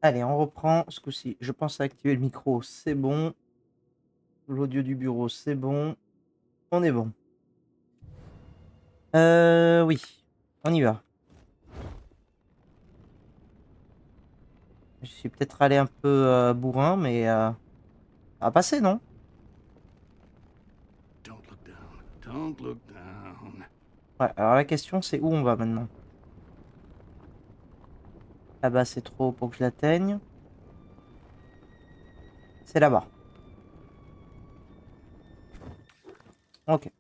Allez, on reprend. Ce coup-ci, je pense à activer le micro, c'est bon. L'audio du bureau, c'est bon. On est bon. Oui, on y va. Je suis peut-être allé un peu bourrin, mais ça va passer, non? Don't look down. Don't look down. Ouais, alors la question, c'est où on va maintenant? Là-bas, c'est trop haut pour que je l'atteigne. C'est là-bas. Ok.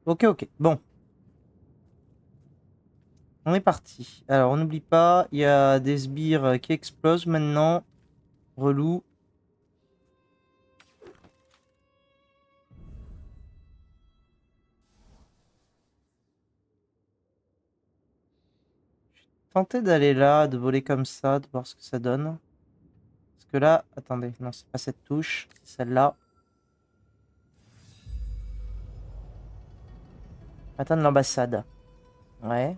Ok, ok. Bon, on est parti. Alors, on n'oublie pas, il y a des sbires qui explosent maintenant. Relou. Tenter d'aller là, de voler comme ça, de voir ce que ça donne. Parce que là, attendez, non, c'est pas cette touche, c'est celle-là. Atteindre l'ambassade. Ouais.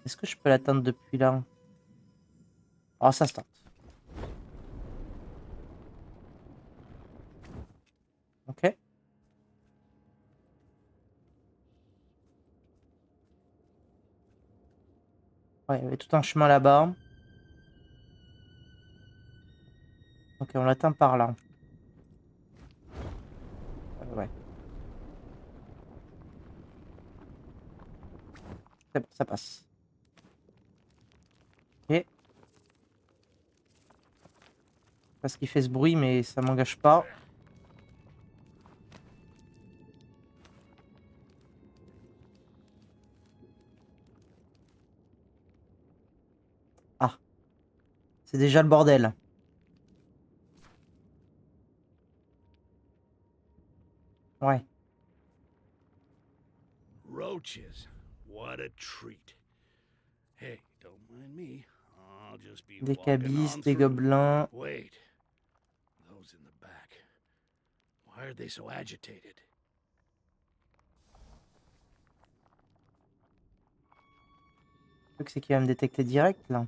Est-ce que je peux l'atteindre depuis là? Oh, ça se tente. Ok. Ouais, il y avait tout un chemin là-bas. Ok, on l'atteint par là. Ouais. C'est bon, ça passe. Ok. Parce qu'il fait ce bruit, mais ça m'engage pas. Ah, c'est déjà le bordel. Ouais. Roaches. What a treat. Hey, don't mind me. I'll just be Des walking cabis, on des through. gobelins. Wait. Those in the back. Why are they so agitated? Le truc, c'est qu'il va me détecter direct, là.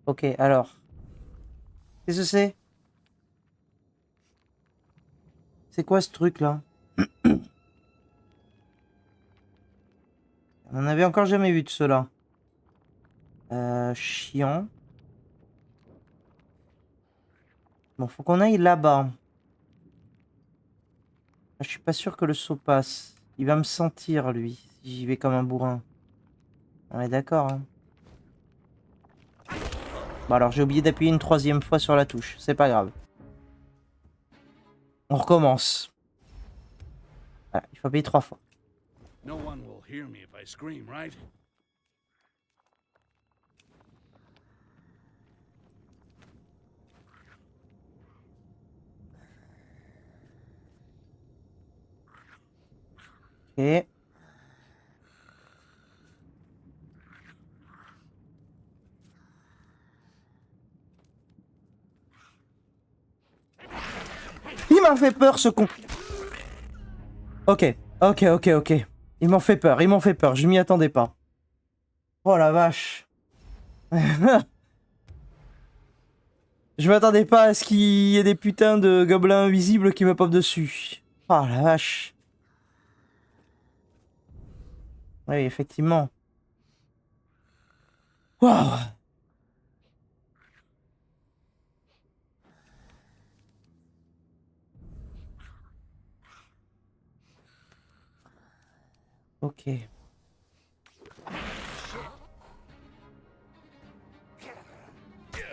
Ok, alors. Qu'est-ce que c'est? C'est quoi ce truc-là? On n'en avait encore jamais vu de cela. Chiant. Bon, faut qu'on aille là-bas. Je suis pas sûr que le saut passe. Il va me sentir, lui, si j'y vais comme un bourrin. On est d'accord, hein. Bon, alors j'ai oublié d'appuyer une troisième fois sur la touche. C'est pas grave. On recommence. Voilà, il faut appuyer 3 fois. No one will hear me if I scream, right? Ok. Il m'a fait peur, ce con. Ok, ok, ok, ok. Ils m'ont fait peur, ils m'ont fait peur. Je m'y attendais pas. Oh la vache. Je m'attendais pas à ce qu'il y ait des putains de gobelins invisibles qui me popent dessus. Oh la vache. Oui, effectivement. Waouh. Ok.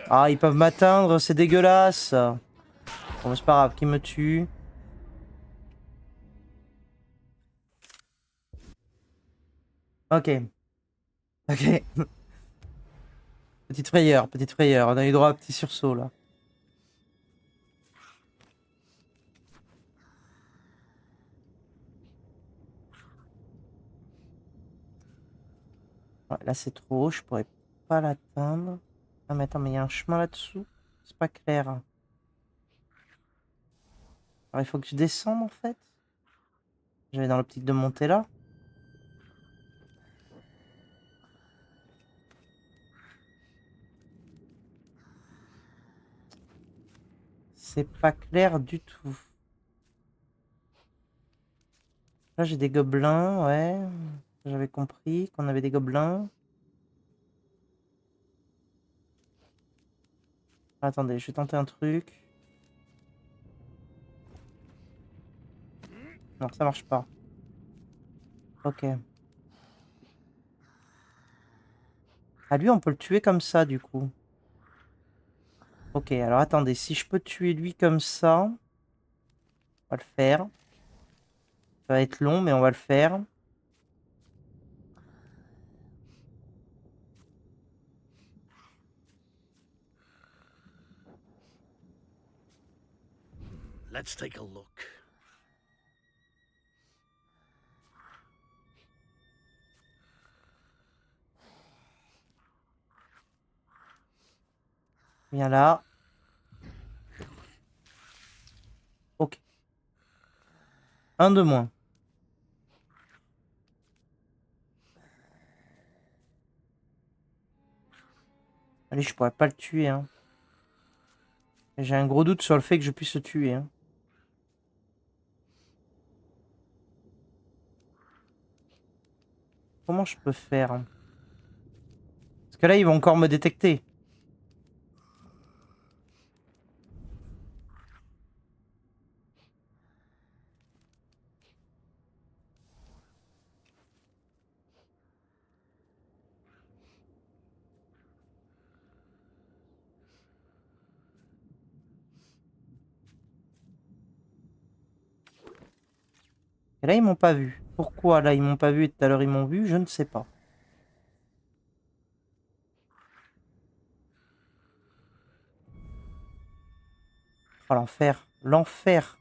Ah, ils peuvent m'atteindre, c'est dégueulasse. Bon, c'est pas grave, qui me tue. Ok. Ok. Petite frayeur, petite frayeur. On a eu droit à un petit sursaut, là. Ouais, là, c'est trop haut, je pourrais pas l'atteindre. Ah, mais attends, mais il y a un chemin là-dessous. C'est pas clair. Alors il faut que je descende en fait. J'avais dans l'optique de monter là. C'est pas clair du tout. Là j'ai des gobelins, ouais. J'avais compris qu'on avait des gobelins. Attendez, je vais tenter un truc. Non, ça marche pas. Ok. Ah lui on peut le tuer comme ça du coup. Ok, alors attendez, si je peux tuer lui comme ça, on va le faire. Ça va être long mais on va le faire. Let's take a look. Viens là. Ok. Un de moins. Allez, je pourrais pas le tuer, hein. J'ai un gros doute sur le fait que je puisse le tuer, hein. Comment je peux faire? Parce que là, ils vont encore me détecter. Et là, ils m'ont pas vu. Pourquoi là, ils m'ont pas vu et tout à l'heure, ils m'ont vu? Je ne sais pas. Oh, l'enfer. L'enfer.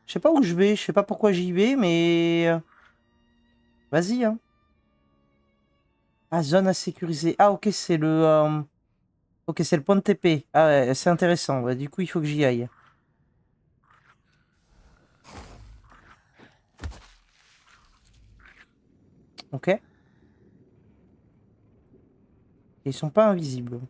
Je sais pas où je vais. Je sais pas pourquoi j'y vais, mais... Vas-y, hein. Ah, zone à sécuriser. Ah, ok, c'est le... Ok, c'est le point de TP. Ah, ouais, c'est intéressant. Ouais, du coup, il faut que j'y aille. Ok. Et ils sont pas invisibles.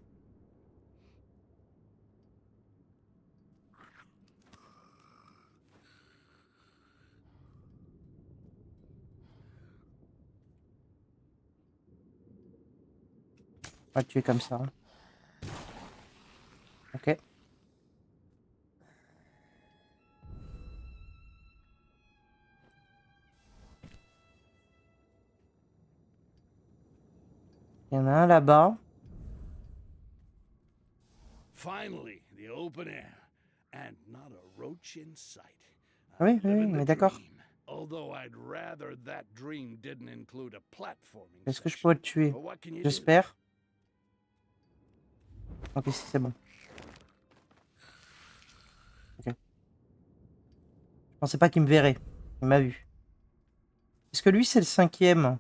On va le tuer comme ça, hein. Ok. Il y en a un là-bas. Finally, the open air. And not a roach in sight. Oui, I'm oui, living mais the d'accord. dream. Although I'd rather that dream didn't include a platforming Est-ce que je section. pourrais le tuer? But what can you do? J'espère. Ok, si, c'est bon. Ok. Je pensais pas qu'il me verrait. Il m'a vu. Est-ce que lui, c'est le cinquième?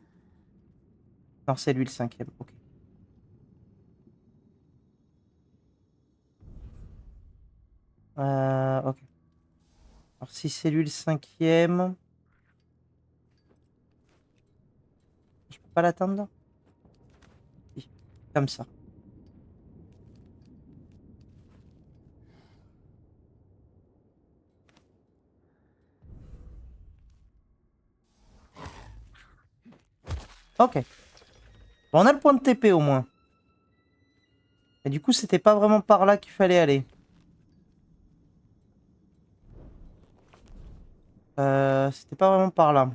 Non, c'est lui le cinquième. Ok. Ok. Alors, si c'est lui le cinquième... Je peux pas l'atteindre là? Si. Comme ça. Ok. Bon, on a le point de TP au moins. Et du coup, c'était pas vraiment par là qu'il fallait aller. C'était pas vraiment par là.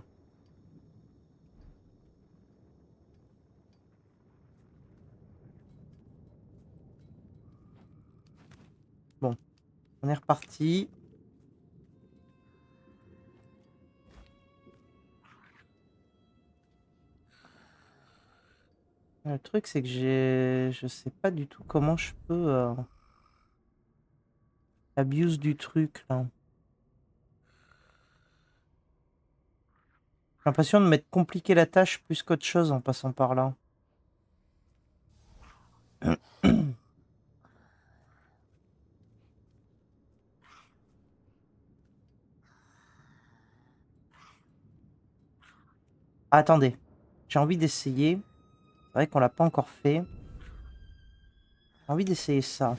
Bon, on est reparti. Le truc, c'est que je sais pas du tout comment je peux... abuse du truc, là. J'ai l'impression de m'être compliqué la tâche plus qu'autre chose en passant par là. Ah, attendez. J'ai envie d'essayer. C'est vrai qu'on l'a pas encore fait. J'ai envie d'essayer ça.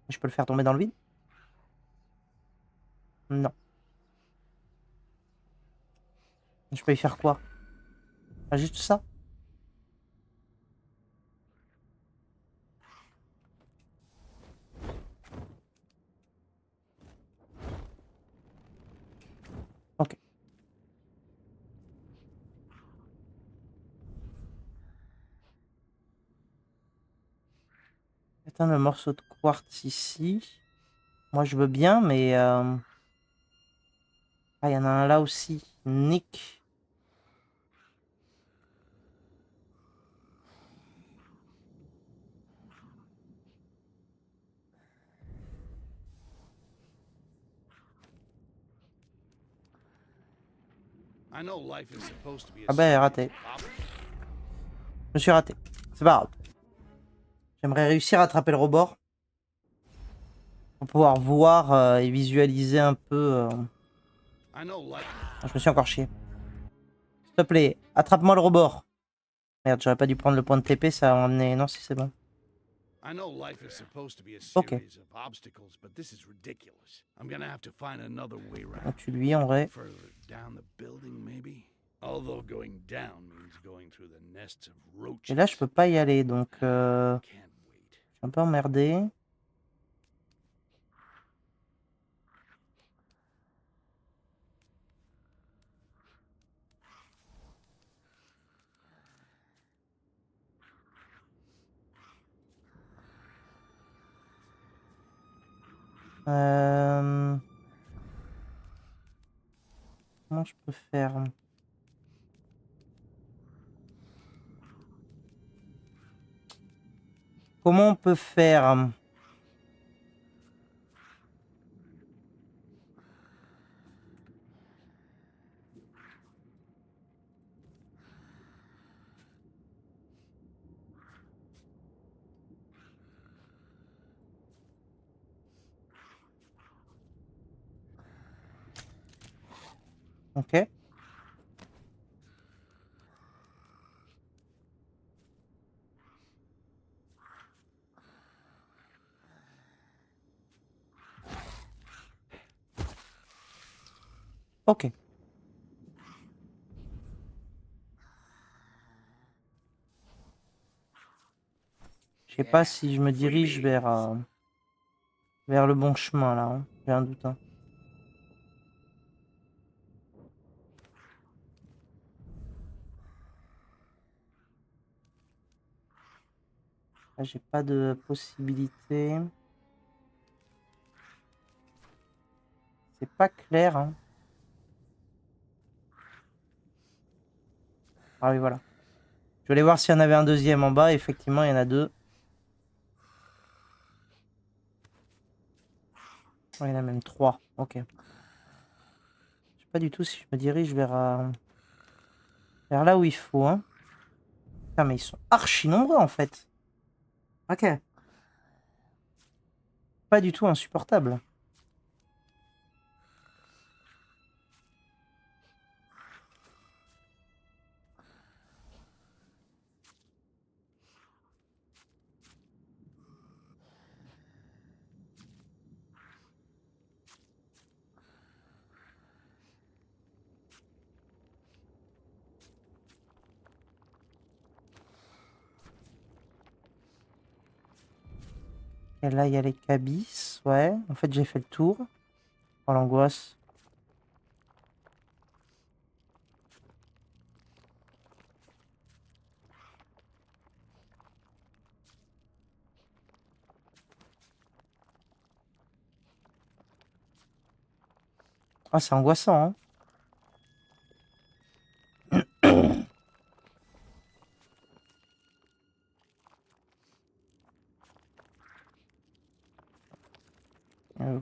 Je peux le faire tomber dans le vide? Non. Je peux y faire quoi? Ah, juste ça? Ok. Éteindre le morceau de quartz ici. Moi, je veux bien, mais... Ah, il y en a un là aussi. Nick. I know life is supposed to be a Ah ben, series raté. of obstacles. Je me suis raté. C'est pas grave. J'aimerais réussir à attraper le rebord. Pour pouvoir voir et visualiser un peu... I know life. Ah, je me suis encore chié. S'il te plaît, attrape-moi le rebord. Merde, j'aurais pas dû prendre le point de TP, ça va m'emmener... Non, si c'est bon. I know life is supposed to be a Ok. series of obstacles, but this is ridiculous. I'm gonna have to find another way On around. tue lui en vrai. Further down the building, maybe? Although going down means going through the nests of roaches. Et là, je peux pas y aller, donc... Can't wait. Je suis un peu emmerdé. Comment je peux faire? Comment on peut faire? Ok. Ok. Je sais pas si je me dirige vers le bon chemin là. Hein. J'ai un doute. Hein. Là, j'ai pas de possibilité. C'est pas clair. Hein. Ah oui, voilà. Je voulais voir s'il y en avait un deuxième en bas. Effectivement, il y en a deux. Oh, il y en a même trois. Ok. Je sais pas du tout si je me dirige vers là où il faut. Hein. Putain, mais ils sont archi nombreux en fait. Ok. Pas du tout insupportable. Et là, il y a les cabis. Ouais. En fait, j'ai fait le tour. Oh, l'angoisse. Ah, c'est angoissant. Hein.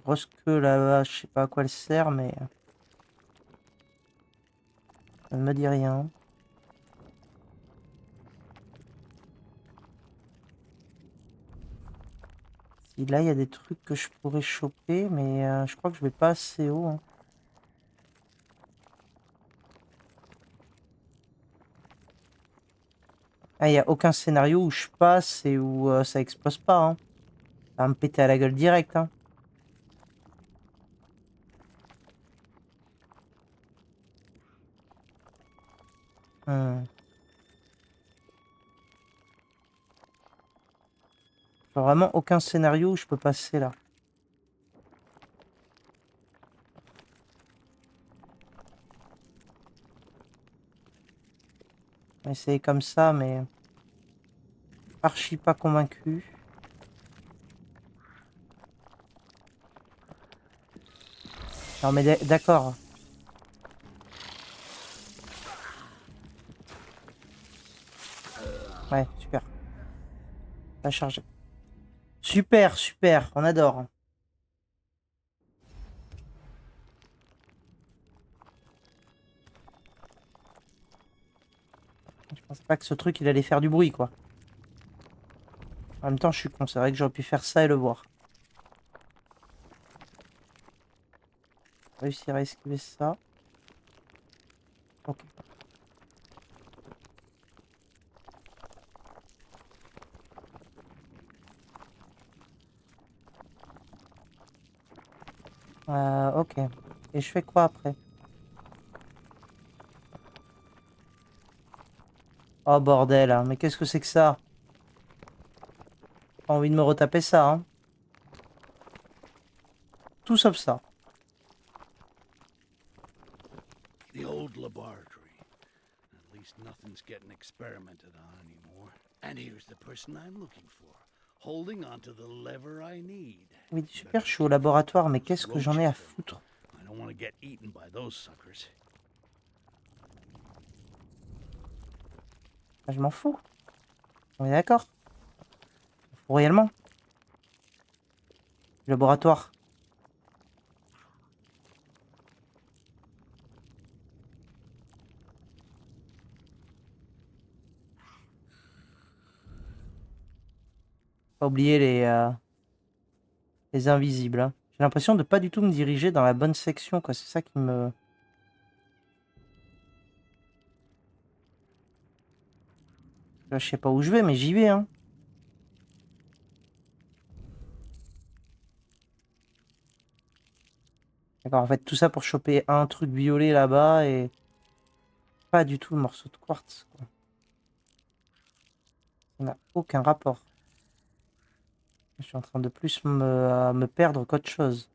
Grosse queue là-bas, je sais pas à quoi elle sert, mais ça ne me dit rien. Si là, il y a des trucs que je pourrais choper, mais je crois que je vais pas assez haut, hein. Ah, il n'y a aucun scénario où je passe et où ça explose pas, hein. Ça va me péter à la gueule direct, hein. Hmm. Genre vraiment aucun scénario où je peux passer là. On va essayer comme ça, mais archi pas convaincu. Non mais d'accord. Ouais, super. Pas chargé. Super, super, on adore. Je pensais pas que ce truc il allait faire du bruit quoi. En même temps, je suis con, c'est vrai que j'aurais pu faire ça et le voir. Réussir à esquiver ça. Ok. Ok. Et je fais quoi après? Oh bordel, hein, mais qu'est-ce que c'est que ça? Pas envie de me retaper ça, hein. Tout sauf ça. The old laboratory. At least nothing's getting experimented on anymore. And here's the person I'm looking for, holding onto the lever I need. Oui, super, je suis au laboratoire, mais qu'est-ce que j'en ai à foutre? I don't want to get eaten by those suckers. Ah, je m'en fous. On est d'accord? Faut réellement? Laboratoire. Pas oublier les invisibles, hein. J'ai l'impression de pas du tout me diriger dans la bonne section, quoi. C'est ça qui me... Là, je sais pas où je vais, mais j'y vais, hein. D'accord, en fait, tout ça pour choper un truc violet là-bas et... Pas du tout le morceau de quartz, quoi. Ça n'a aucun rapport. Je suis en train de plus me perdre qu'autre chose.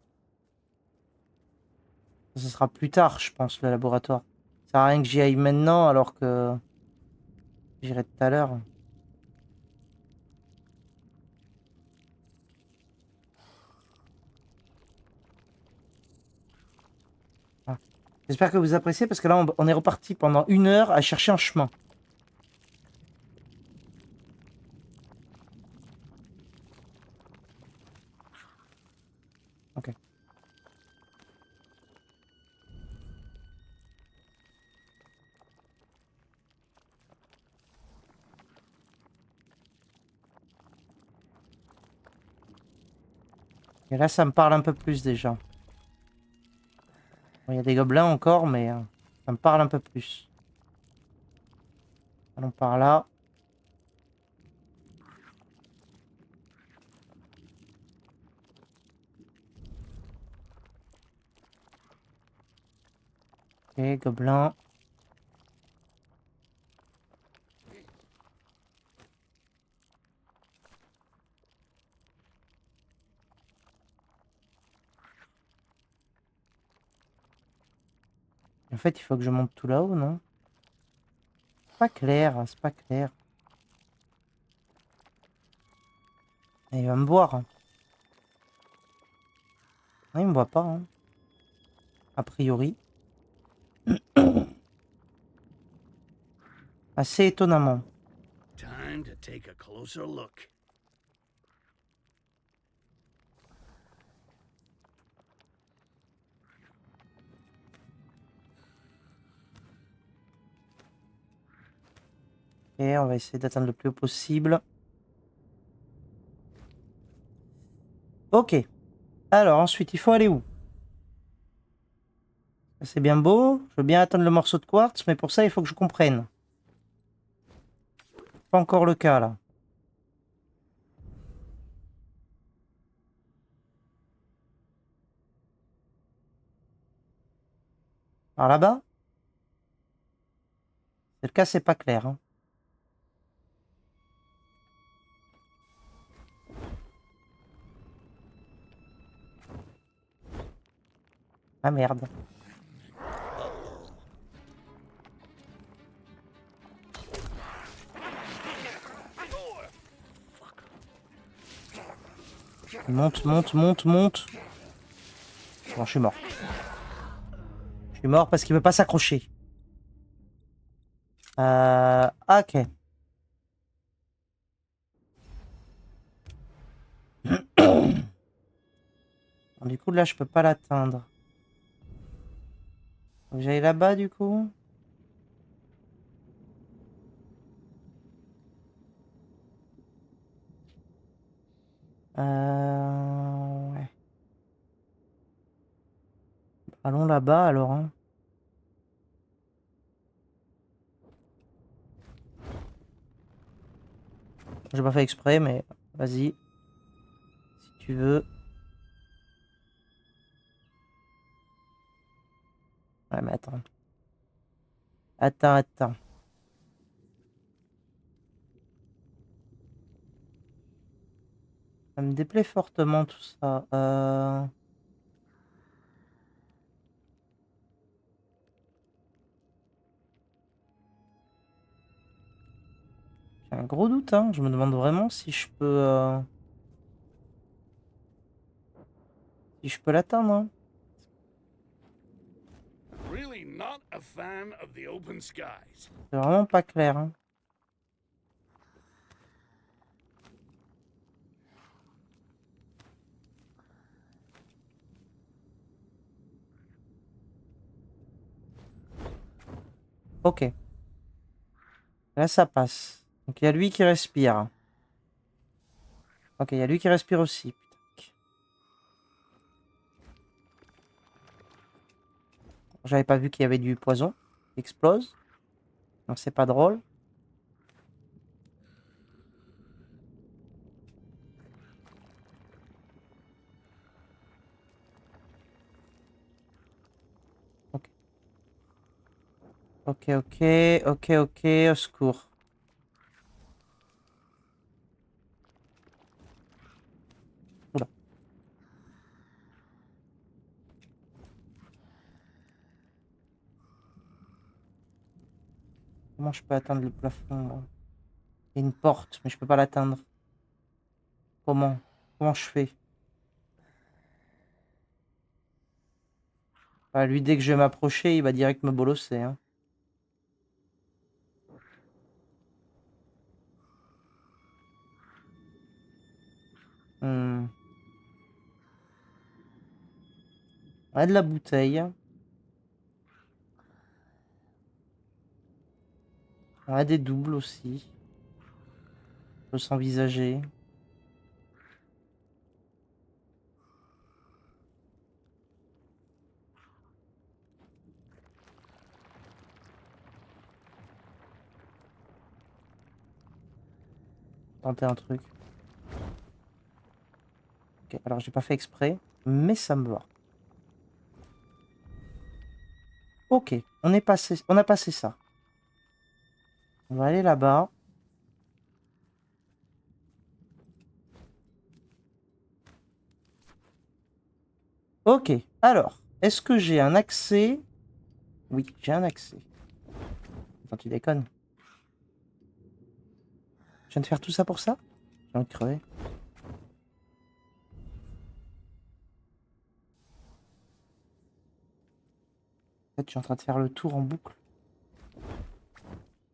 Ce sera plus tard, je pense, le laboratoire. Ça sert à rien que j'y aille maintenant alors que j'irai tout à l'heure. Ah. J'espère que vous appréciez parce que là, on est reparti pendant 1 heure à chercher un chemin. Ok. Et là, ça me parle un peu plus déjà. Bon, il y a des gobelins encore, mais ça me parle un peu plus. Allons par là. Ok, gobelins. En fait, il faut que je monte tout là-haut, non? C'est pas clair, hein, c'est pas clair. Et il va me voir, hein. Non, il me voit pas, hein. A priori. Assez étonnamment. Time to take a closer look. Et on va essayer d'atteindre le plus haut possible. Ok. Alors, ensuite, il faut aller où? C'est bien beau. Je veux bien attendre le morceau de quartz, mais pour ça, il faut que je comprenne. Pas encore le cas, là. Alors là-bas, c'est le cas, c'est pas clair. Hein. Ah merde. Monte, monte, monte, monte. Bon, je suis mort. Je suis mort parce qu'il veut pas s'accrocher. Ok. Bon, du coup, là, je peux pas l'atteindre. Faut que j'aille là-bas, du coup. Ouais. Allons là-bas, alors. Hein. J'ai pas fait exprès, mais vas-y. Si tu veux. Ouais, mais attends. Attends, attends. Ça me déplaît fortement, tout ça. J'ai un gros doute, hein. Je me demande vraiment si je peux... si je peux l'atteindre. Hein. Really not a fan of the open skies. C'est vraiment pas clair. Hein. Ok. Là, ça passe. Donc, il y a lui qui respire. Ok, il y a lui qui respire aussi. Putain. J'avais pas vu qu'il y avait du poison qui explose. Donc, c'est pas drôle. Ok, ok, ok, ok, ok, au secours. Oula. Comment je peux atteindre le plafond, moi? Il y a une porte, mais je peux pas l'atteindre. Comment? Comment je fais? Bah, lui, dès que je vais m'approcher, il va direct me bolosser. Hein. Hmm. On a de la bouteille. On a des doubles aussi. On peut s'envisager. Tenter un truc. Ok, alors j'ai pas fait exprès, mais ça me va. Ok, on a passé ça. On va aller là-bas. Ok, alors, est-ce que j'ai un accès? Oui, j'ai un accès. Attends, tu déconnes. Je viens de faire tout ça pour ça? J'ai envie de crever. En fait, je suis en train de faire le tour en boucle.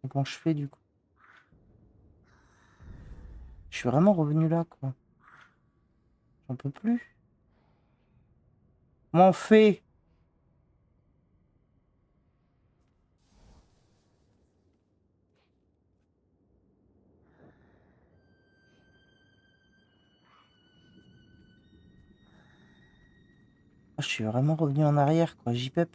Et comment je fais du coup? Je suis vraiment revenu là, quoi. J'en peux plus. Comment on fait? Ah, je suis vraiment revenu en arrière, quoi, JPEP.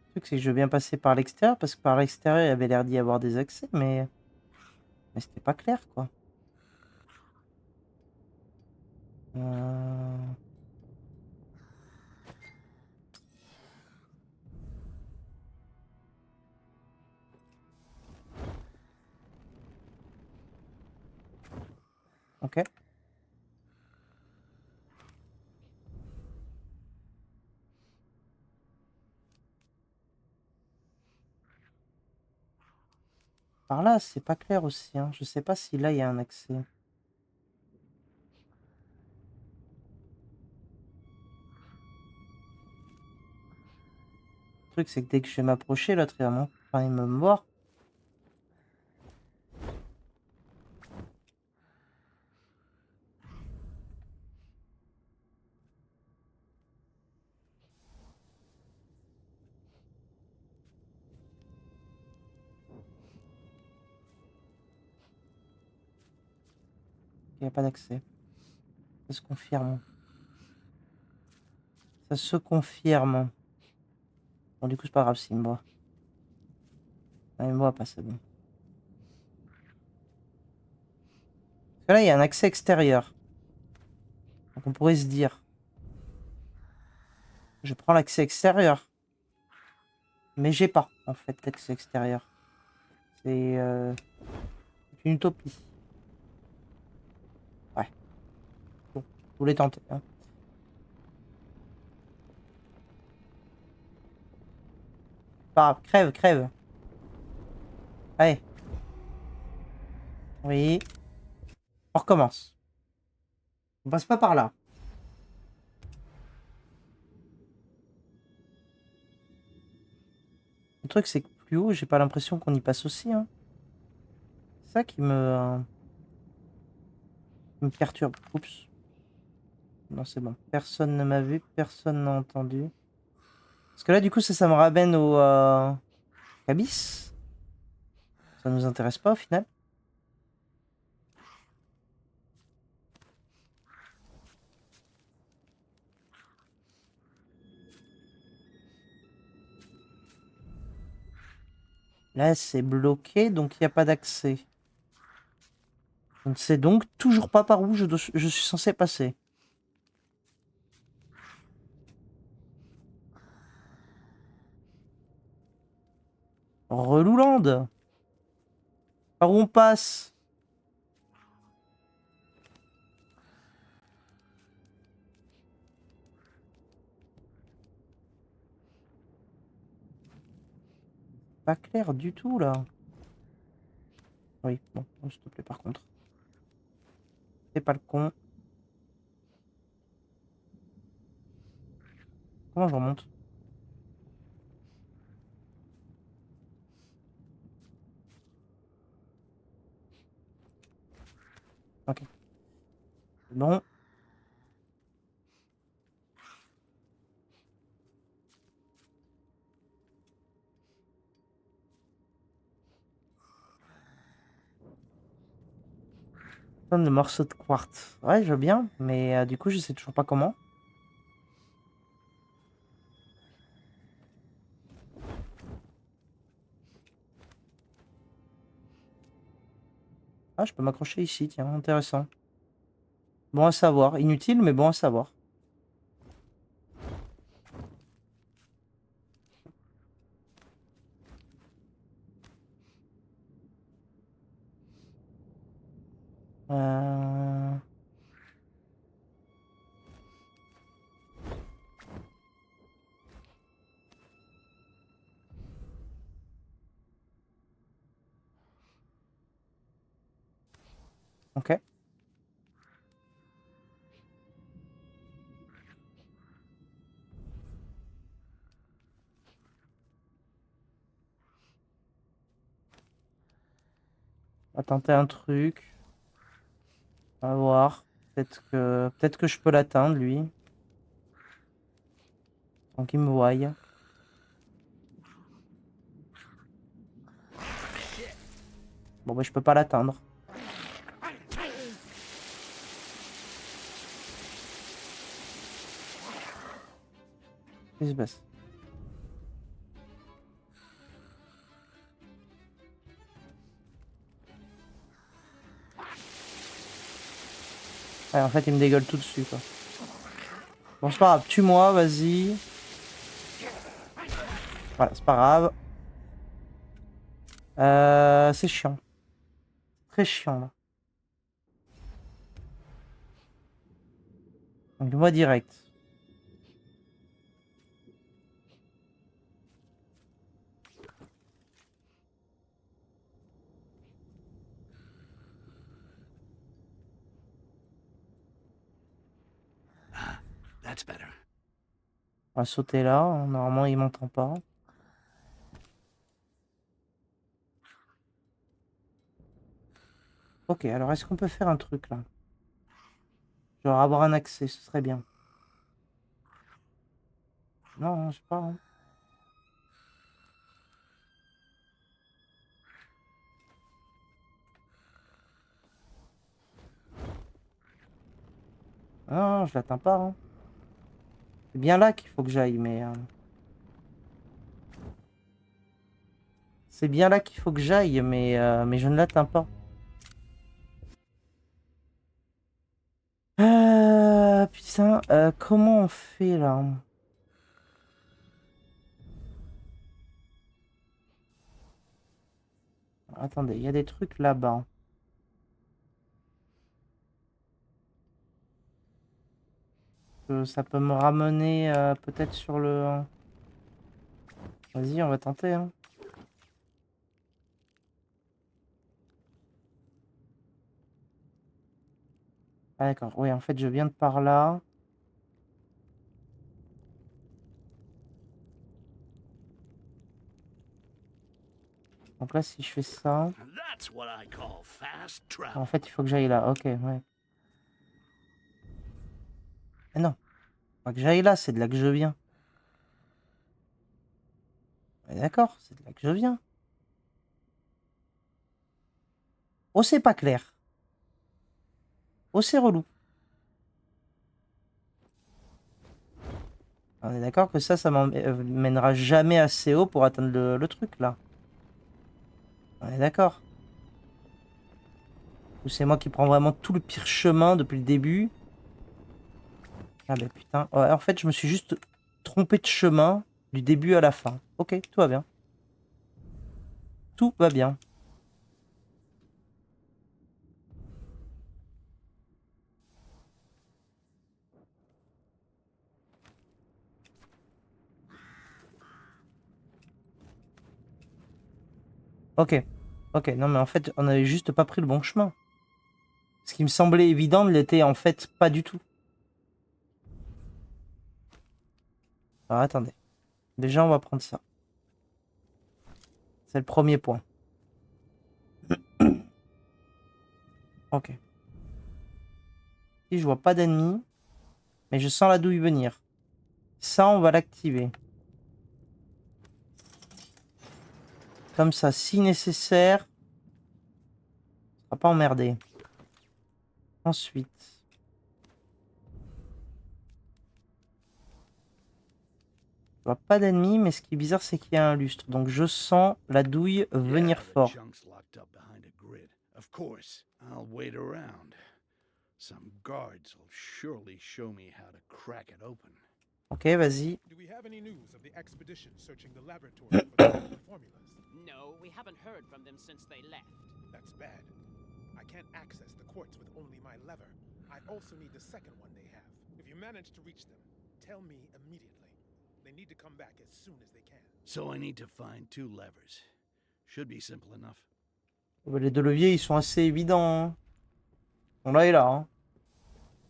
Le truc, c'est que je veux bien passer par l'extérieur, parce que par l'extérieur, il avait l'air d'y avoir des accès, mais c'était pas clair, quoi. Euh, Ok. Par là, c'est pas clair aussi, hein. Je sais pas si là, il y a un accès. Le truc, c'est que dès que je vais m'approcher, l'autre, il va enfin, il va me voir. Il n'y a pas d'accès. Ça se confirme. Ça se confirme. Bon, du coup, c'est pas grave s'il me voit. Ah, il me voit pas, c'est bon. Parce que là, il y a un accès extérieur. Donc, on pourrait se dire, je prends l'accès extérieur. Mais j'ai pas, en fait, l'accès extérieur. C'est une utopie. Ouais. Bon, je voulais tenter, hein. Pas grave, crève, crève. Allez. Oui. On recommence. On passe pas par là. Le truc, c'est que plus haut, j'ai pas l'impression qu'on y passe aussi, hein. C'est ça qui me perturbe. Oups. Non, c'est bon. Personne ne m'a vu, personne n'a entendu. Parce que là, du coup, ça me ramène au Cabis. Ça nous intéresse pas au final. Là, c'est bloqué, donc il n'y a pas d'accès. Je ne sais donc toujours pas par où je suis censé passer. Relouland. Par où on passe? Pas clair du tout, là. Oui, bon, s'il te plaît, par contre. Fais pas le con. Comment je remonte? Ok. Bon. Tonne de morceaux de quartz. Ouais, je veux bien, mais du coup, je sais toujours pas comment. Ah, je peux m'accrocher ici, tiens, intéressant. Bon à savoir. Inutile, mais bon à savoir. Euh... Ok. On va tenter un truc. On va voir. Peut-être que je peux l'atteindre, lui. Sans qu'il me voie. Bon, bah, je peux pas l'atteindre. Qu'est-ce qui se passe? Ouais, en fait, il me dégueule tout dessus, quoi. Bon, c'est pas grave. Tue-moi, vas-y. Voilà, c'est pas grave. C'est chiant. Très chiant, là. Donc, moi direct. That's better. On va sauter là. Normalement, il m'entend pas. Ok, alors est-ce qu'on peut faire un truc, là? Genre avoir un accès, ce serait bien. Non, je sais pas. Hein. Non, je l'atteins pas. Hein. C'est bien là qu'il faut que j'aille, mais... C'est bien là qu'il faut que j'aille, mais je ne l'atteins pas. Putain, comment on fait là? Attendez, il y a des trucs là-bas. Ça peut me ramener peut-être sur le... Vas-y, on va tenter. Hein. Ah d'accord, oui, en fait, je viens de par là. Donc là, si je fais ça... That's what I call fast En travel. fait, il faut que j'aille là. Ok, ouais. Mais non, pas que j'aille là, c'est de là que je viens. D'accord, c'est de là que je viens. Oh, c'est pas clair. Oh, c'est relou. On est d'accord que ça m'emmènera jamais assez haut pour atteindre le truc, là. On est d'accord. Ou c'est moi qui prends vraiment tout le pire chemin depuis le début. Ah bah putain. Ouais, en fait, je me suis juste trompé de chemin du début à la fin. Ok, tout va bien. Tout va bien. Ok. Ok, non mais en fait, on avait juste pas pris le bon chemin. Ce qui me semblait évident ne l'était en fait pas du tout. Alors attendez. Déjà, on va prendre ça. C'est le premier point. Ok. Si je vois pas d'ennemis, mais je sens la douille venir. Ça, on va l'activer. Comme ça, si nécessaire, on sera pas emmerdé. Ensuite, je vois pas d'ennemis, mais ce qui est bizarre, c'est qu'il y a un lustre. Donc je sens la douille venir Yeah, the fort. junk's locked up behind a grid. Of course, I'll wait around. Some guards will surely show me how to crack it open. Ok, vas-y. Do we have any news of the expedition searching the laboratory for the formulas? No, we haven't heard from them since they left. That's bad. I can't access the quartz with only my lever. I also need the second one they have. If you manage to reach them, tell me immediately. They need to come back as soon as they can. So I need to find 2 levers. Should be simple enough. Les deux leviers, ils sont assez évidents. Hein. Bon, là et là. Hein.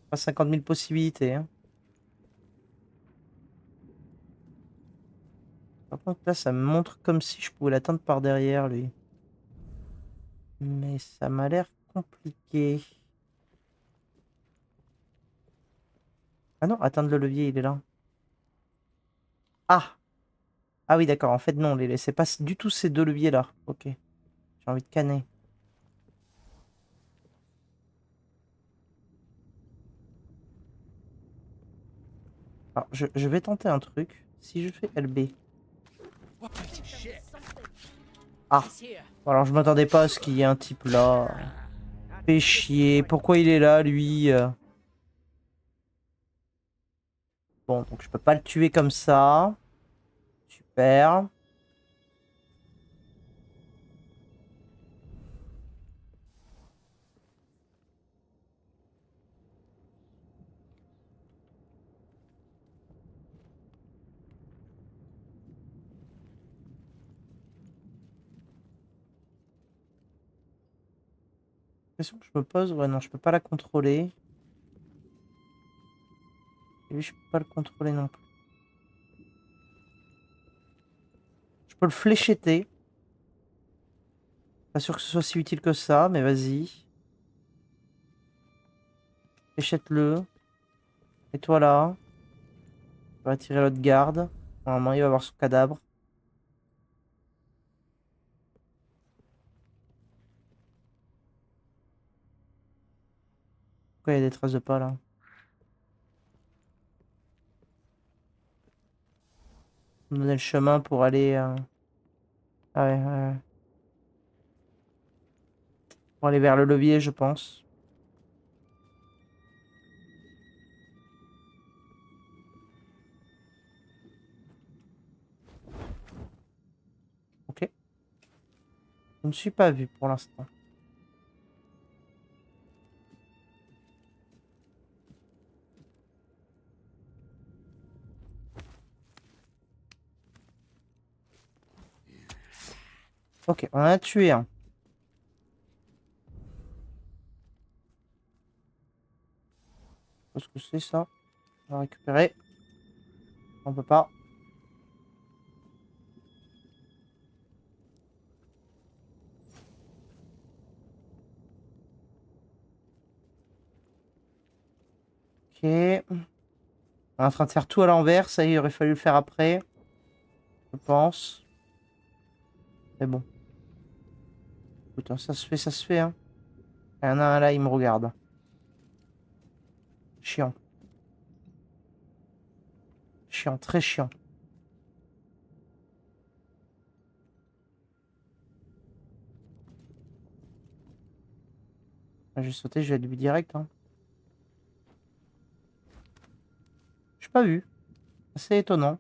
Pas 50 000 possibilités. Hein. Par contre, là, ça me montre comme si je pouvais l'atteindre par derrière, lui. Mais ça m'a l'air compliqué. Ah non, atteindre le levier, il est là. Ah! Ah oui, d'accord. En fait, non, c'est pas du tout ces deux leviers-là. Ok. J'ai envie de canner. Alors, je vais tenter un truc. Si je fais LB. Ah. Bon, alors je m'attendais pas à ce qu'il y ait un type là. Fait chier. Pourquoi il est là, lui? Bon, donc je peux pas le tuer comme ça. Super. Question que je me pose, ouais non, je peux pas la contrôler. Et lui, je peux pas le contrôler non plus. Je peux le fléchetter. Pas sûr que ce soit si utile que ça, mais vas-y. Fléchette-le. Et toi là. Je vais attirer l'autre garde. Normalement, il va avoir son cadavre. Pourquoi il y a des traces de pas là? Me donner le chemin pour aller. Ah ouais, ouais, ouais. Pour aller vers le levier, je pense. Ok. Je ne suis pas vu pour l'instant. Ok, on en a tué un. Qu'est-ce que c'est ça? On va récupérer. On peut pas. Ok. On est en train de faire tout à l'envers. Ça, il aurait fallu le faire après. Je pense. Mais bon. Écoute, hein, ça se fait, hein. Il y en a un là, il me regarde. Chiant. Chiant, très chiant. Je vais sauter, je vais lui direct, hein. Je suis pas vu. C'est étonnant.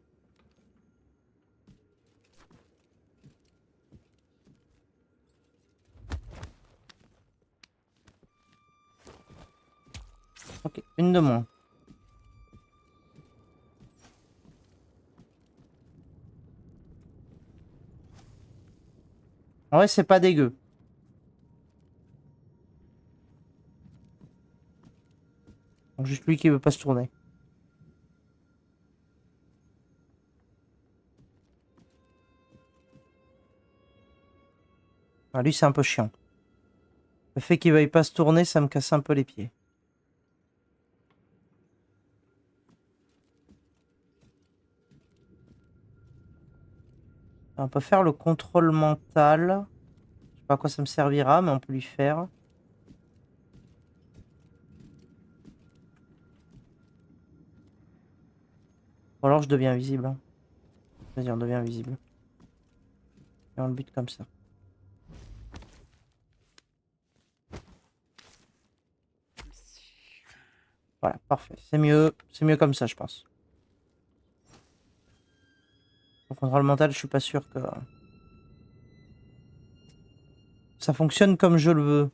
Ok, une de moins. En vrai, c'est pas dégueu. Donc, juste lui qui veut pas se tourner. Ah, lui, c'est un peu chiant. Le fait qu'il veuille pas se tourner, ça me casse un peu les pieds. On peut faire le contrôle mental. Je sais pas à quoi ça me servira, mais on peut lui faire. Ou alors je deviens visible, hein. Vas-y, on devient visible. Et on le bute comme ça. Voilà, parfait. C'est mieux. C'est mieux comme ça, je pense. Le contrôle mental, je suis pas sûr que ça fonctionne comme je le veux.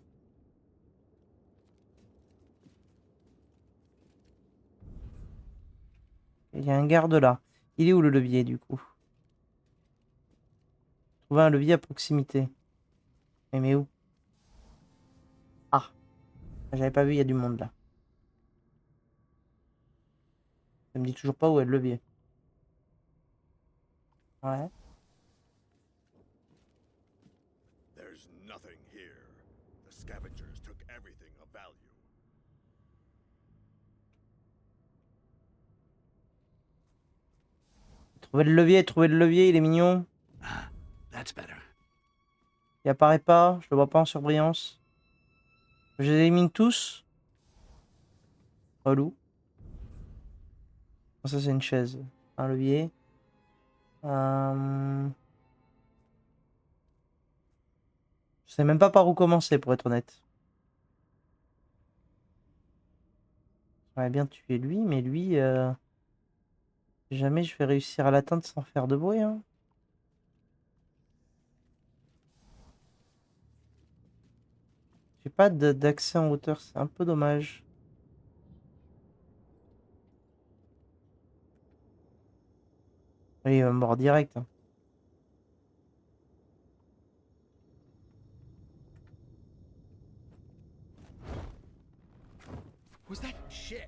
Il y a un garde là. Il est où le levier du coup? Trouver un levier à proximité. Mais où? Ah, j'avais pas vu, il y a du monde là. Ça me dit toujours pas où est le levier. Ouais. There's nothing here. The scavengers took everything of value. Trouver le levier, il est mignon. Ah, that's better. Il apparaît pas, je le vois pas en surbrillance. Je les élimine tous. Relou. Ça, c'est une chaise. Un levier. Je sais même pas par où commencer, pour être honnête. J'aimerais bien tuer lui, mais lui... Jamais je vais réussir à l'atteindre sans faire de bruit. Hein. J'ai pas d'accès en hauteur, c'est un peu dommage. Oui, il va me mort direct. Hein. Was that shit?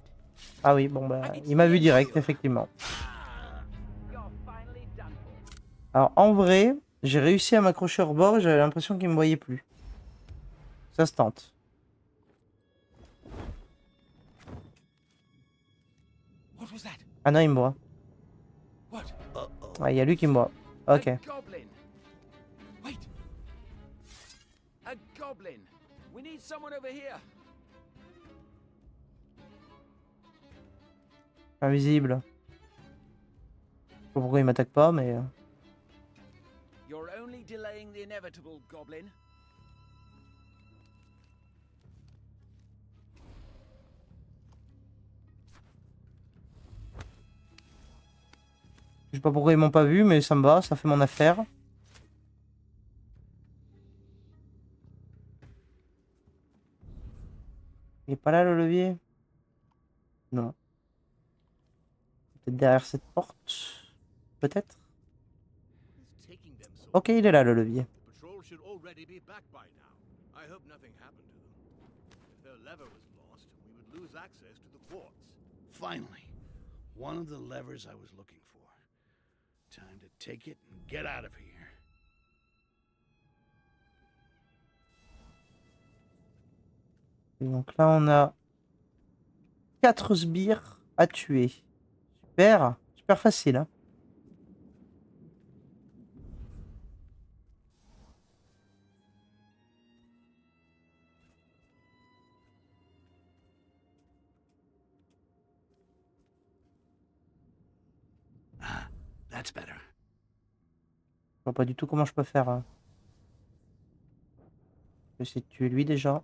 Ah oui, bon bah, il m'a vu direct, effectivement. You're finally done for. Alors en vrai, j'ai réussi à m'accrocher au rebord et j'avais l'impression qu'il me voyait plus. Ça se tente. What was that? Ah non, il me voit. What? Ah, il y a lui qui me voit. Ok. A goblin. Wait. A goblin. We need someone over here. Invisible. Je sais pas pourquoi il m'attaque pas, mais... You're only delaying the inevitable, goblin. Je sais pas pourquoi ils m'ont pas vu, mais ça me va, ça fait mon affaire. Il est pas là le levier? Non. Peut-être derrière cette porte? Peut-être? It's taking them so. Ok, il est là le levier. The patrol should already be back by now. I hope nothing happened to them. If their lever was lost, we would lose access to the quartz. Finally, one of the levers I was looking for. Time to take it and get out of here. Et donc là, on a 4 sbires à tuer. Super, super facile. Hein. Ah, that's better. Je vois pas du tout comment je peux faire. Hein. Je vais essayer de tuer lui déjà.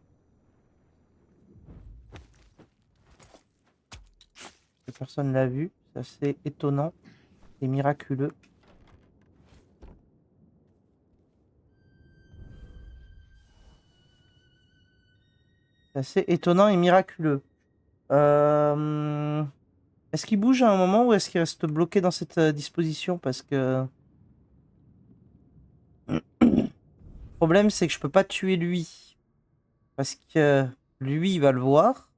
Personne l'a vu. C'est assez étonnant et miraculeux. C'est assez étonnant et miraculeux. Est-ce qu'il bouge à un moment ou est-ce qu'il reste bloqué dans cette disposition? Parce que... Le problème, c'est que je peux pas tuer lui. Parce que lui, il va le voir.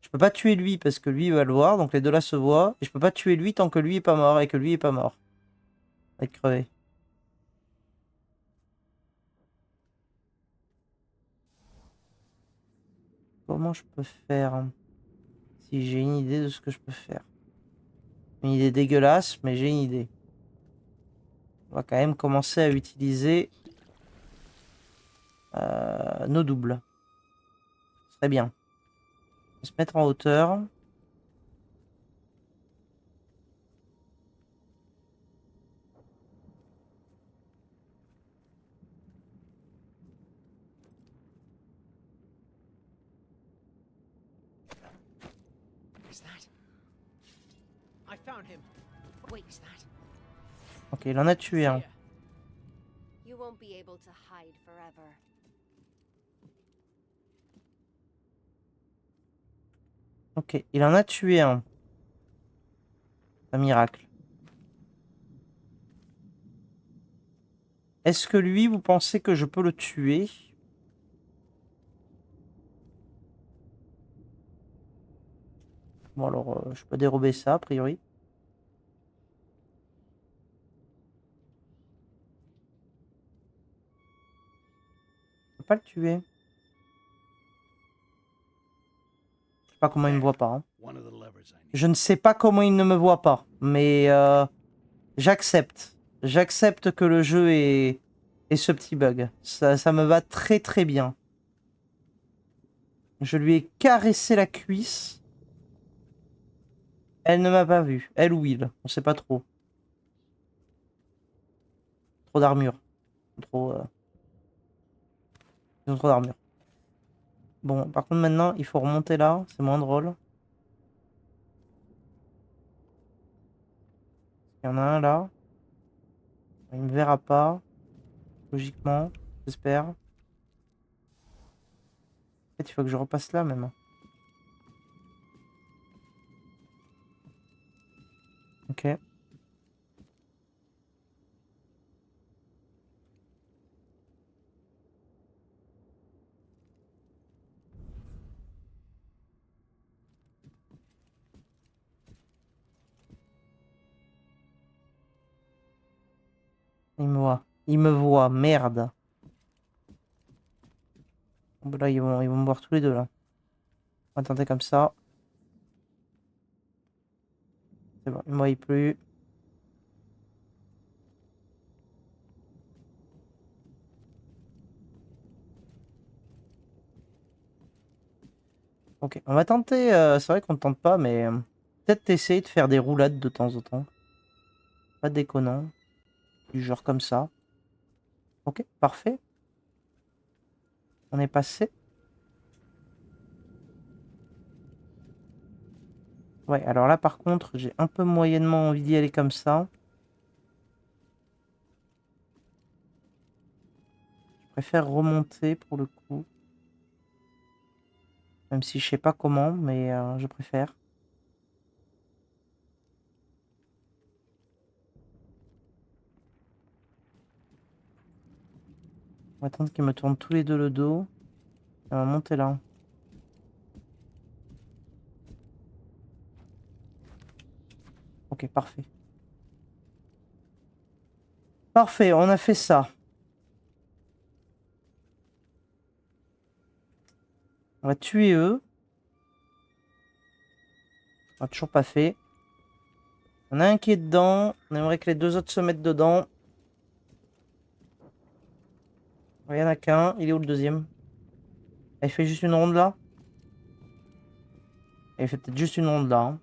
Je peux pas tuer lui parce que lui, il va le voir. Donc les deux là se voient. Et je peux pas tuer lui tant que lui est pas mort et que lui est pas mort. Il va être crevé. Comment je peux faire? Si j'ai une idée de ce que je peux faire. Une idée dégueulasse, mais j'ai une idée. On va quand même commencer à utiliser nos doubles. Ce serait bien. On va se mettre en hauteur. Is that? I found him. Wait, is that? Ok, il en a tué un. Here. You won't be able to hide forever. Ok, il en a tué un. Un miracle. Est-ce que lui, vous pensez que je peux le tuer? Bon alors, je peux dérober ça, a priori. Je peux pas le tuer. Je sais pas comment il me voit pas. Hein. One of the levers I need. Je ne sais pas comment il ne me voit pas, mais j'accepte. J'accepte que le jeu ait ce petit bug. Ça me va très très bien. Je lui ai caressé la cuisse. Elle ne m'a pas vu. Elle ou il. On sait pas trop. Trop d'armure. Trop... Ils ont trop d'armure. Bon, par contre, maintenant, il faut remonter là. C'est moins drôle. Il y en a un là. Il me verra pas. Logiquement. J'espère. En fait, il faut que je repasse là, même. Ok. Il me voit. Il me voit. Merde. Bon, là, ils vont me voir tous les deux, là. On va tenter comme ça. C'est bon, il me voit plus. Ok, on va tenter. C'est vrai qu'on ne tente pas, mais peut-être essayer de faire des roulades de temps en temps. Pas déconnant. Du genre comme ça. Ok, parfait. On est passé. Ouais, alors là, par contre, j'ai un peu moyennement envie d'y aller comme ça. Je préfère remonter pour le coup. Même si je sais pas comment, mais je préfère. On va attendre qu'ils me tournent tous les deux le dos. Et on va monter là. Ok, parfait. Parfait, on a fait ça. On va tuer eux. On a toujours pas fait. On a un qui est dedans. On aimerait que les deux autres se mettent dedans. Il y en a qu'un. Il est où le deuxième? Il fait juste une ronde là? Il fait peut-être juste une ronde là. Hein.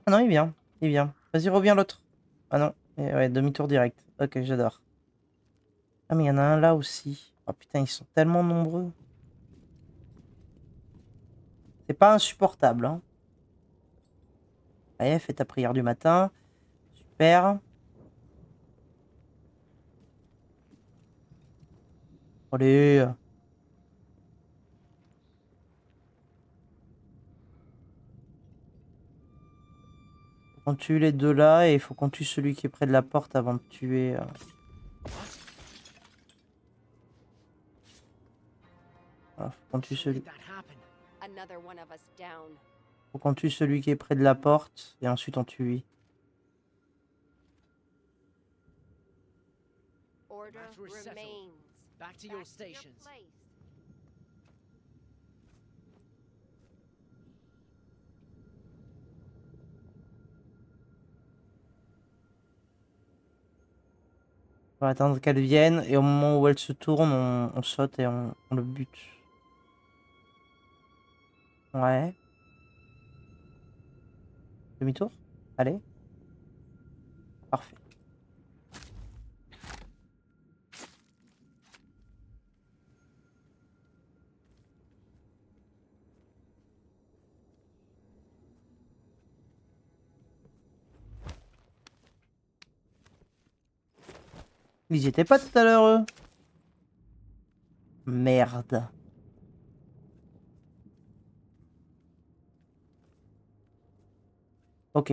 Ah non, il vient. Il vient. Vas-y, reviens l'autre. Ah non. Et ouais, demi-tour direct. Ok, j'adore. Ah, mais il y en a un là aussi. Oh putain, ils sont tellement nombreux. C'est pas insupportable. Hein. Allez, fais ta prière du matin. Super. Allez. Faut qu'on tue les deux là et il faut qu'on tue celui qui est près de la porte avant de tuer. Voilà, faut qu'on tue celui. That happen? Another one of us down. Faut qu'on tue celui qui est près de la porte et ensuite on tue lui. Order Matter is settled. remains. Back to Back your to stations. place. On va attendre qu'elle vienne et au moment où elle se tourne, on saute et on le bute. Ouais. Demi-tour? Allez. Parfait. Ils y étaient pas tout à l'heure, eux. Merde. Ok.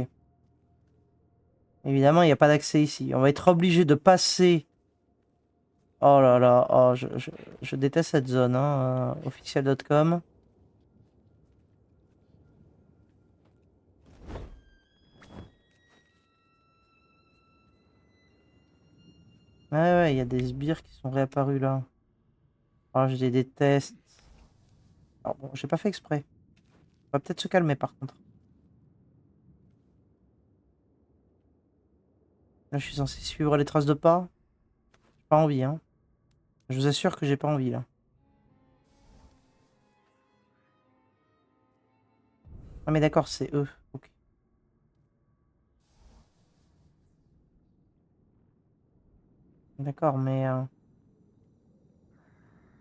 Évidemment, il n'y a pas d'accès ici. On va être obligé de passer. Oh là là. Oh, je déteste cette zone, hein. Official.com. Ouais, ouais, il y a des sbires qui sont réapparus là. Oh, je les déteste. Alors bon, j'ai pas fait exprès. On va peut-être se calmer par contre. Là, je suis censé suivre les traces de pas. J'ai pas envie, hein. Je vous assure que j'ai pas envie là. Ah mais d'accord, c'est eux. Ok. D'accord, mais...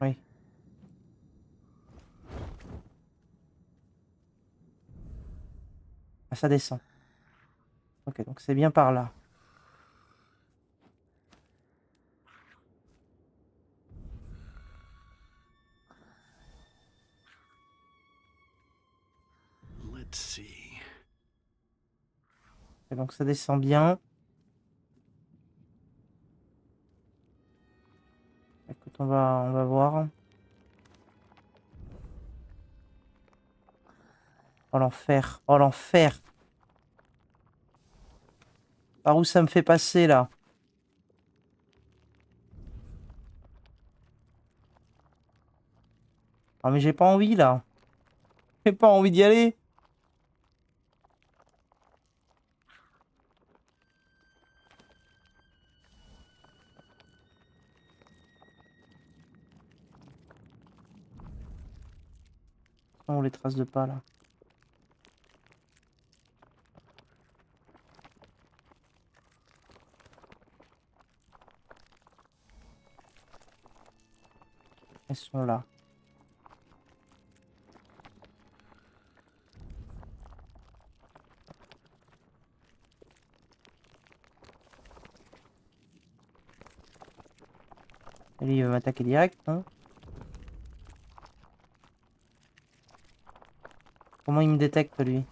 Oui. Ah, ça descend. Ok, donc c'est bien par là. Let's see. Et donc ça descend bien. Écoute, on va voir. Oh l'enfer. Oh l'enfer. Par où ça me fait passer là? Ah mais j'ai pas envie là. J'ai pas envie d'y aller. Oh les traces de pas là. Elles sont là. Et lui il va m'attaquer direct, hein. Comment il me détecte lui?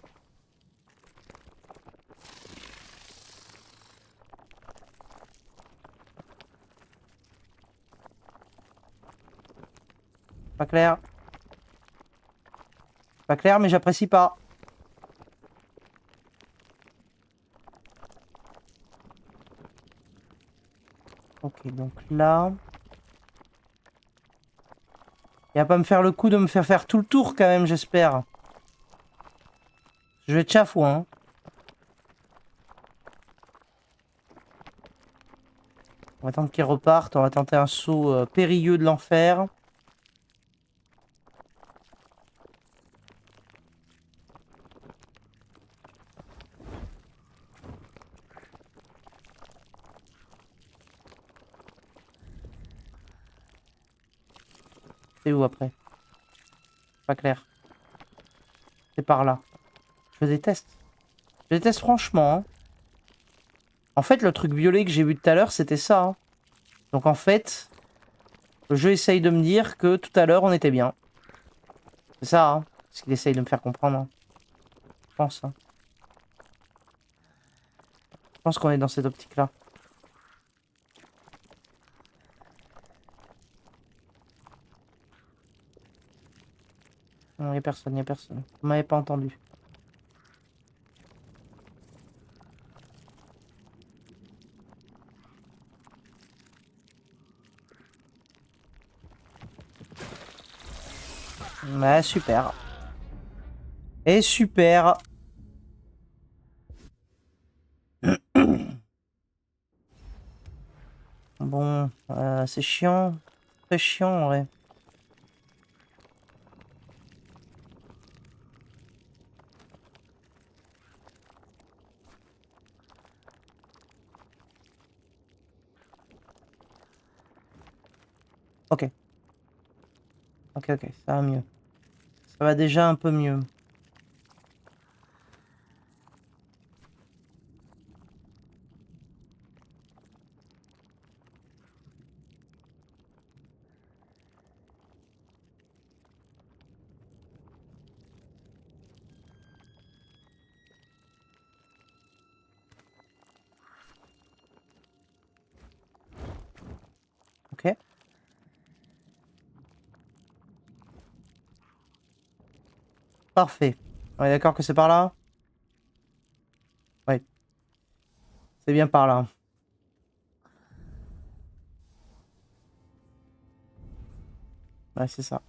Pas clair. Pas clair mais j'apprécie pas. Ok, donc là... Il va pas me faire le coup de me faire tout le tour quand même, j'espère. Je vais être chafouin, hein. On va attendre qu'il reparte. On va tenter un saut périlleux de l'enfer. C'est où après? Pas clair. C'est par là. Je déteste. Je déteste franchement, hein. En fait, le truc violet que j'ai vu tout à l'heure, c'était ça, hein. Donc en fait, le jeu essaye de me dire que tout à l'heure, on était bien. C'est ça, hein. Ce qu'il essaye de me faire comprendre, hein. Je pense, hein. Je pense qu'on est dans cette optique-là. Non, il n'y a personne, il n'y a personne. Vous m'avez pas entendu. Ouais, super. Et super. Bon, c'est chiant. Très chiant, en vrai. Ok. Ok, ok, ça va mieux. Ça va déjà un peu mieux. Ok. Parfait. On est d'accord que c'est par là? Oui. C'est bien par là. Ouais, c'est ça.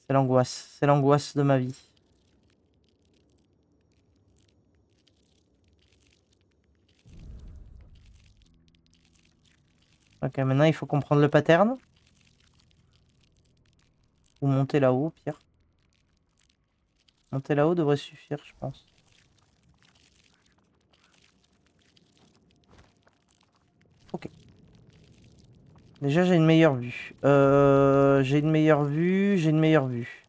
C'est l'angoisse. C'est l'angoisse de ma vie. Ok, maintenant il faut comprendre le pattern. Ou monter là-haut, au pire. Monter là-haut devrait suffire, je pense. Ok. Déjà, j'ai une meilleure vue. J'ai une meilleure vue, j'ai une meilleure vue.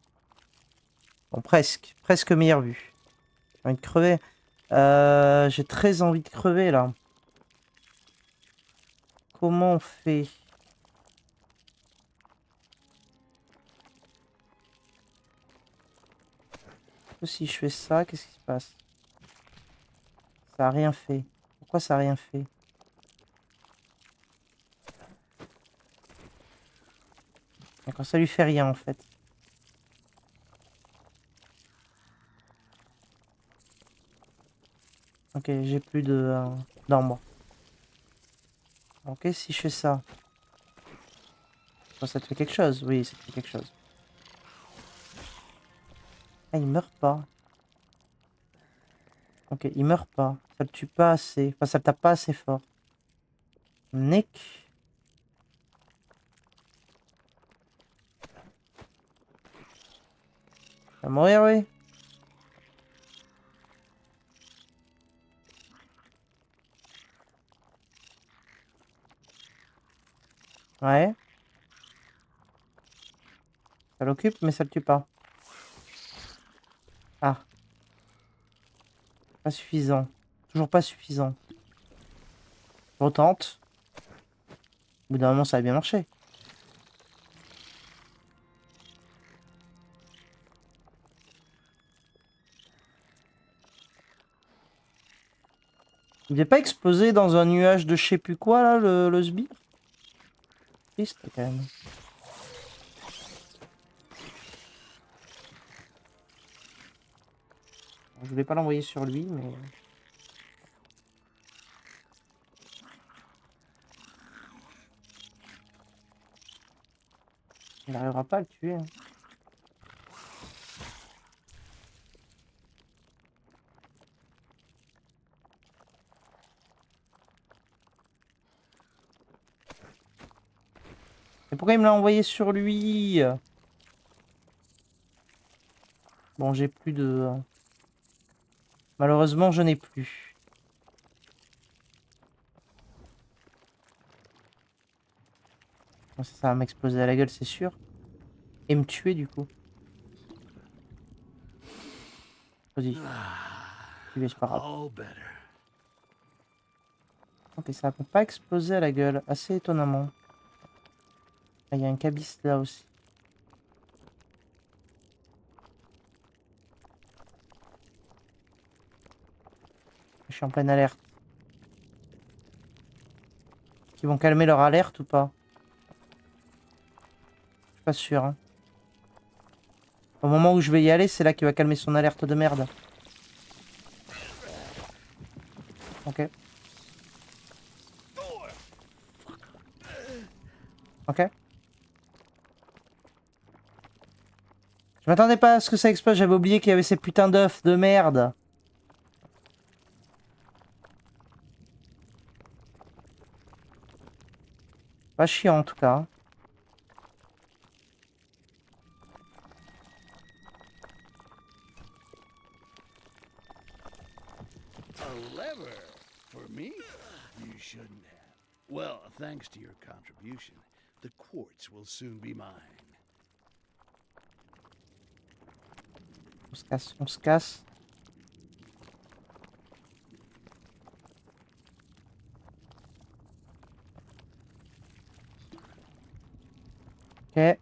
Bon, presque. Presque meilleure vue. J'ai envie de crever. J'ai très envie de crever, là. Comment on fait? Si je fais ça, qu'est-ce qui se passe? Ça a rien fait. Pourquoi ça a rien fait? D'accord, ça lui fait rien en fait. Ok, j'ai plus de d'ambre. Ok, si je fais ça. Bon, ça te fait quelque chose? Oui, ça te fait quelque chose. Ah, il meurt pas. Ok, il meurt pas. Ça le tue pas assez. Enfin, ça le tape pas assez fort. Nick. Il va mourir, oui. Ouais. Ça l'occupe, mais ça le tue pas. Ah. Pas suffisant. Toujours pas suffisant. Je retente. Au bout d'un moment, ça a bien marché. Il n'est pas explosé dans un nuage de je sais plus quoi, là, le sbire? Triste, quand même. Je voulais pas l'envoyer sur lui, mais... Il n'arrivera pas à le tuer. Hein. Mais pourquoi il me l'a envoyé sur lui? Bon, j'ai plus de... Malheureusement, je n'ai plus. Bon, ça va m'exploser à la gueule, c'est sûr. Et me tuer, du coup. Vas-y. C'est pas grave. All better. Ok, ça va pas exploser à la gueule. Assez étonnamment. Ah, il y a un cabis là aussi. Je suis en pleine alerte. Ils vont calmer leur alerte ou pas? Je suis pas sûr. Hein. Au moment où je vais y aller, c'est là qu'il va calmer son alerte de merde. Ok. Ok. Je m'attendais pas à ce que ça explose, j'avais oublié qu'il y avait ces putains d'œufs de merde. Pas chiant en tout cas. A lever? For me? You shouldn't have. Well, thanks to your contribution, the quartz will soon be mine. On se casse, on se casse. Ok.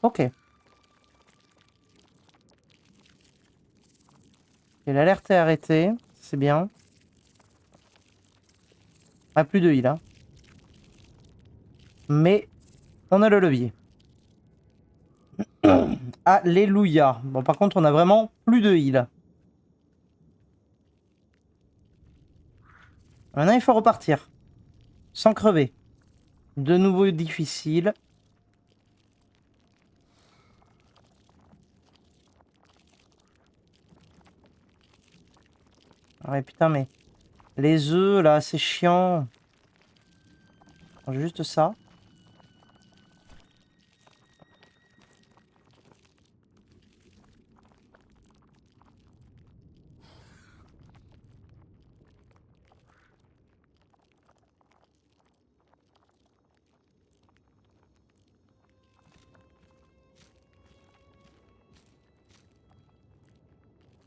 Ok. Et l'alerte est arrêtée. C'est bien. Ah, plus de heal. Hein. Mais on a le levier. Alléluia. Bon, par contre, on a vraiment plus de heal. Maintenant, il faut repartir. Sans crever. De nouveau difficile. Ouais, putain, mais... Les œufs, là, c'est chiant. Juste ça.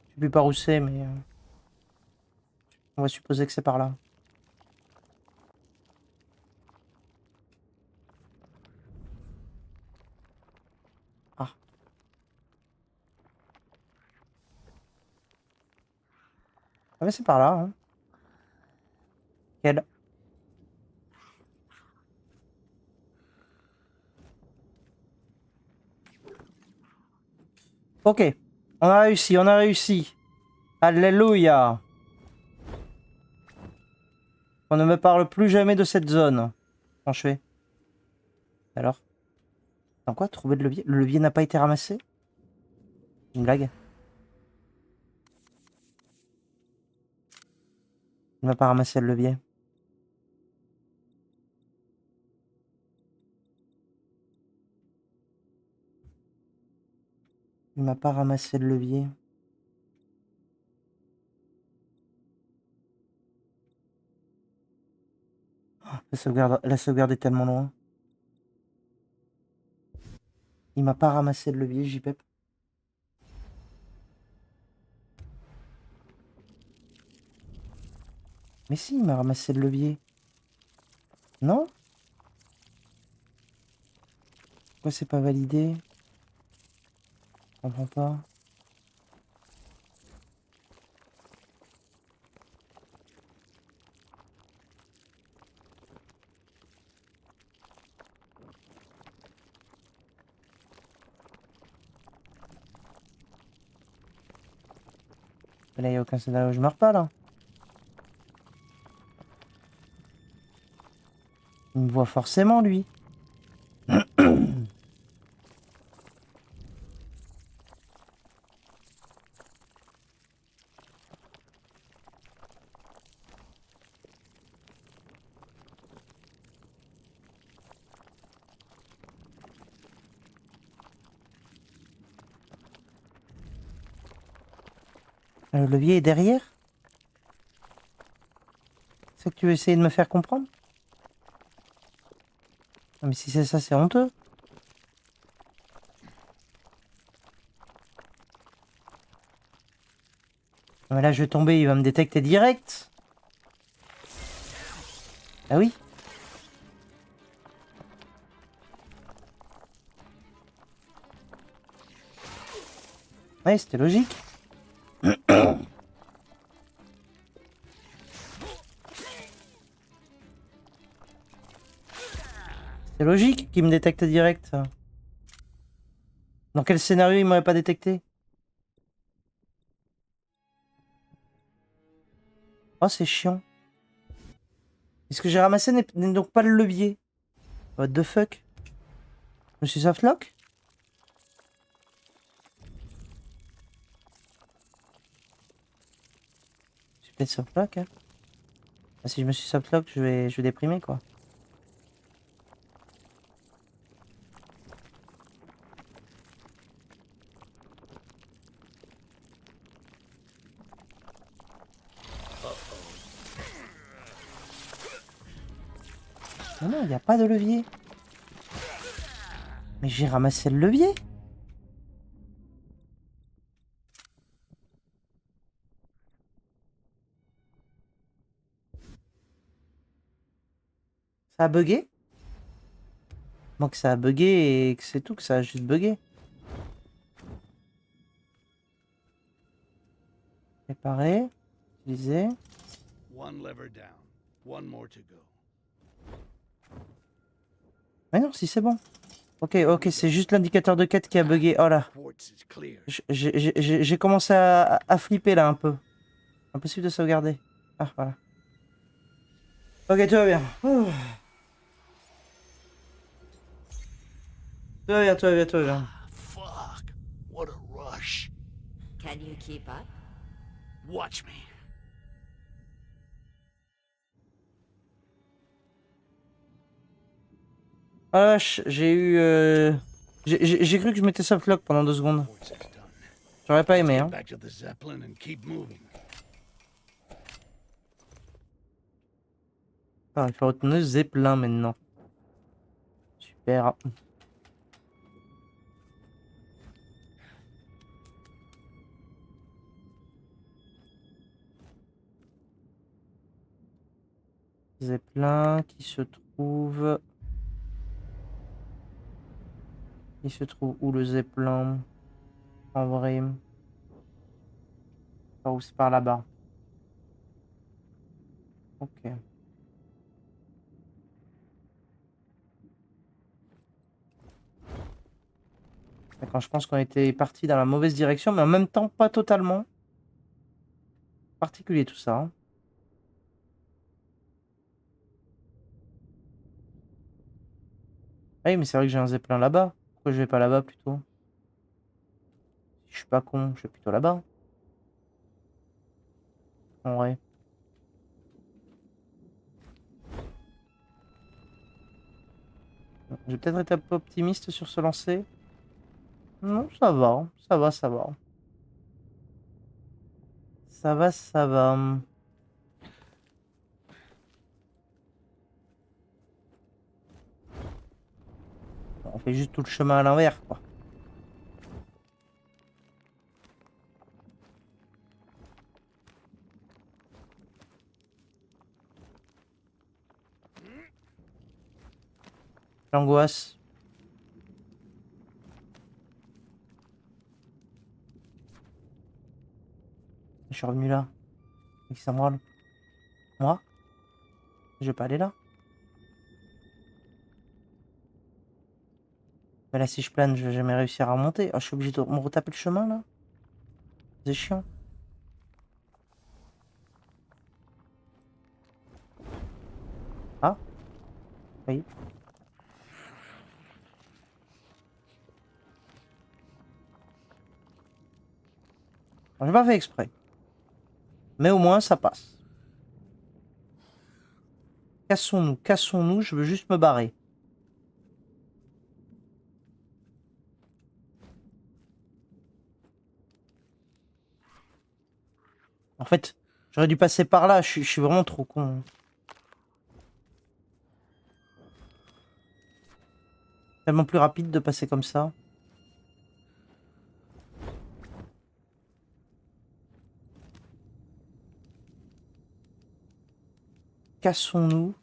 Je sais plus par où c'est, mais... on va supposer que c'est par là. Ah. Ah mais c'est par là, hein. Quel... Ok. On a réussi, on a réussi. Alléluia. On ne me parle plus jamais de cette zone. Comment je fais? Alors? Dans quoi? Trouver le levier? Le levier n'a pas été ramassé? Une blague? Il m'a pas ramassé le levier. Il m'a pas ramassé le levier. Oh, la sauvegarde est tellement loin. Il m'a pas ramassé le levier, JPEP. Mais si, il m'a ramassé le levier. Non? Pourquoi c'est pas validé? Je comprends pas. Mais là, il n'y a aucun scénario où je meurs pas, là. Il me voit forcément, lui. Le levier est derrière? C'est ça que tu veux essayer de me faire comprendre? Non, mais si c'est ça, c'est honteux. Non, mais là, je vais tomber, il va me détecter direct. Ah oui? Ouais, c'était logique. C'est logique qu'il me détecte direct. Ça. Dans quel scénario il m'aurait pas détecté? Oh, c'est chiant. Et ce que j'ai ramassé n'est donc pas le levier. What the fuck? Je me suis softlock? Je suis peut-être softlock, hein. Ah, si je me suis softlock, je vais déprimer, quoi. Non, il n'y a pas de levier. Mais j'ai ramassé le levier. Ça a bugué. Donc ça a bugué et que c'est tout, que ça a juste bugué. Réparer. Utiliser. One lever down. One more to go. Mais non, si c'est bon. Ok, ok, c'est juste l'indicateur de quête qui a bugué. Oh là. Quartz is clear. J'ai commencé à flipper là un peu. Impossible de sauvegarder. Ah, voilà. Ok, tout va bien. Ouh. Tout va bien, tout va bien, tout va bien. Fuck. What a rush. Can you keep up? Watch me. Ah la vache, j'ai eu... J'ai cru que je mettais softlock pendant 2 secondes. Quartz is done. J'aurais pas Let's aimé, get hein. back to the Zeppelin and keep moving. Ah, il faut retenir Zeppelin maintenant. Super. Zeppelin qui se trouve... Il se trouve où le Zeppelin? En vrai. Par où c'est par là-bas. Ok. D'accord, je pense qu'on était parti dans la mauvaise direction, mais en même temps pas totalement. Particulier tout ça, hein. Ah oui, mais c'est vrai que j'ai un Zeppelin là-bas. Pourquoi je vais pas là-bas plutôt? Je suis pas con, je vais plutôt là-bas. En vrai. J'ai peut-être été un peu optimiste sur ce lancer. Non, ça va, ça va, ça va. Ça va, ça va. On fait juste tout le chemin à l'envers, quoi. L'angoisse. Je suis revenu là. Et ça me râle. Moi? Je vais pas aller là. Mais là, si je plane, je vais jamais réussir à remonter. Ah, je suis obligé de me retaper le chemin, là. C'est chiant. Ah, oui. J'ai pas fait exprès. Mais au moins, ça passe. Cassons-nous, cassons-nous, je veux juste me barrer. En fait, j'aurais dû passer par là, je suis vraiment trop con. Tellement plus rapide de passer comme ça. Cassons-nous.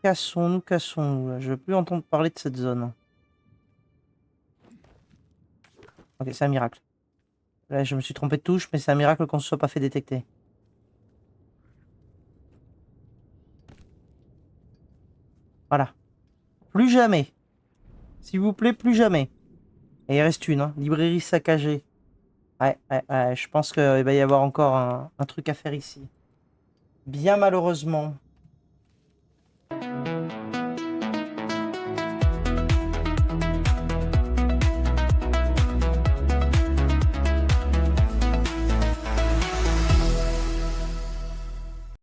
Cassons-nous, cassons-nous. Là. Je veux plus entendre parler de cette zone. Ok, c'est un miracle. Là, je me suis trompé de touche, mais c'est un miracle qu'on ne se soit pas fait détecter. Voilà. Plus jamais. S'il vous plaît, plus jamais. Et il reste une, hein. Librairie saccagée. Ouais, je pense qu'il va y avoir encore un truc à faire ici. Bien malheureusement.